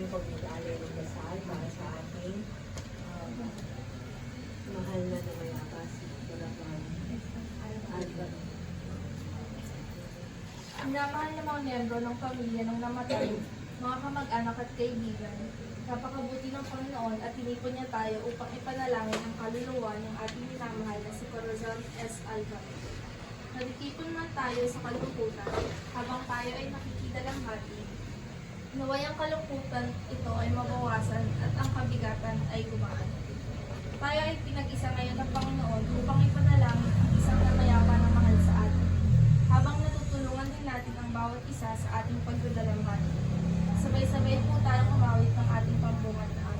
aming pag-aalay ng dasal para sa ating mahal na namayapa si Bulacan Albert. Minamahal ng mga miyembro ng pamilya ng namatay, mga kamag-anak at kaibigan, napakabuti ng Panginoon at tinipon niya tayo upang ipanalangin ang kaluluwa ng ating minamahal na si Corazon S. Alba. Natitipon man tayo sa kalungkutan habang tayo ay nakikidalamhati. Naway ang kalungkutan ito ay mabawasan at ang kabigatan ay gumaan. Tayo ay pinag-isa ngayon ng Panginoon upang ipanalangin ang isang namayapa na mahal sa atin, habang natutulungan din natin ang bawat isa sa ating pagdadalamhati. Sabay-sabay po tayong umawit ng ating pambungad-an.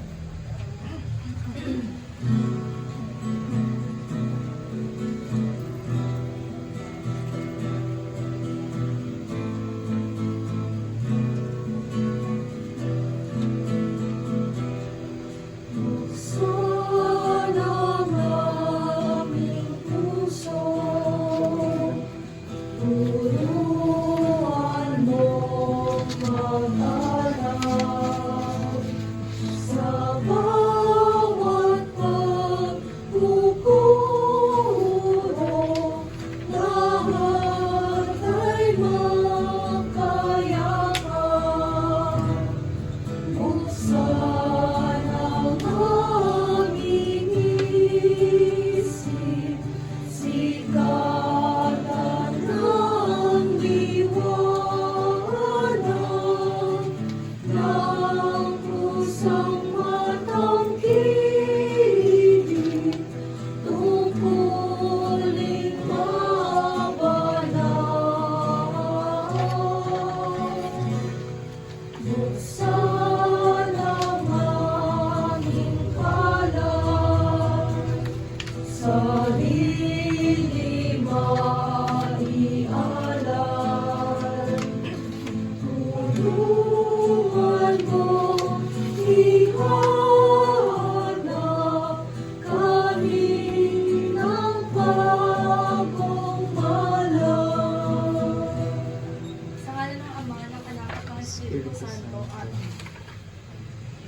Santo. Amen.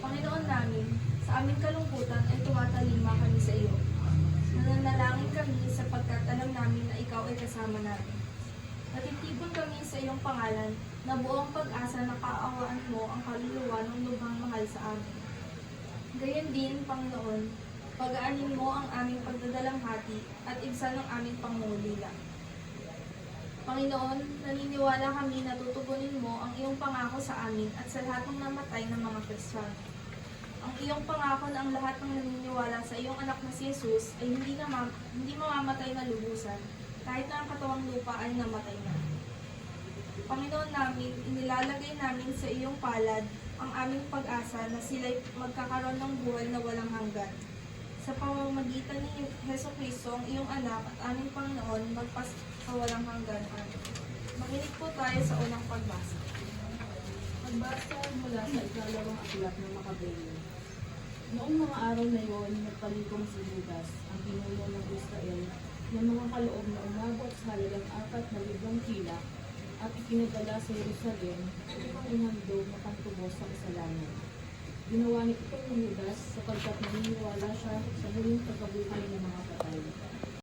Panginoon namin, sa aming kalungkutan ay tumatalima kami sa iyo. Nananalangin kami sapagkat alam namin na ikaw ay kasama namin. Natitipon kami sa iyong pangalan na buong pag-asa na kaawaan mo ang kaluluwa ng lubhang mahal sa amin. Gayon din, Panginoon, pag-aanin mo ang aming pagdadalamhati at ibsan ng aming pangungulila. Panginoon, naniniwala kami na tutugunin mo ang iyong pangako sa amin at sa lahat ng namatay ng mga Kristiyano. Ang iyong pangako na ang lahat ng naniniwala sa iyong anak na si Jesus ay hindi mamamatay na lubusan, kahit na ang katawang lupa ay namatay na. Panginoon namin, inilalagay namin sa iyong palad ang aming pag-asa na sila'y magkakaroon ng buhay na walang hanggan. Sa pamamagitan ni Heso Kristo, ang iyong anak at aming Panginoon, magpasawalang hanggan. Makinig po tayo sa unang pagbasa. Pagbasa mula sa ikalawang aklat ng Makabeyo. Noong mga araw na iyon, nagpalikom si Judas, ang pinuno ng Israel, ng mga kaloob na umabot sa halagang 4,000 kila at ikinadala sa Jerusalem upang ihandog na pantubos sa kasalanan. Ginawa ni itong Judas sapagkat naniniwala siya sa huling pagkabuhay ng mga patay.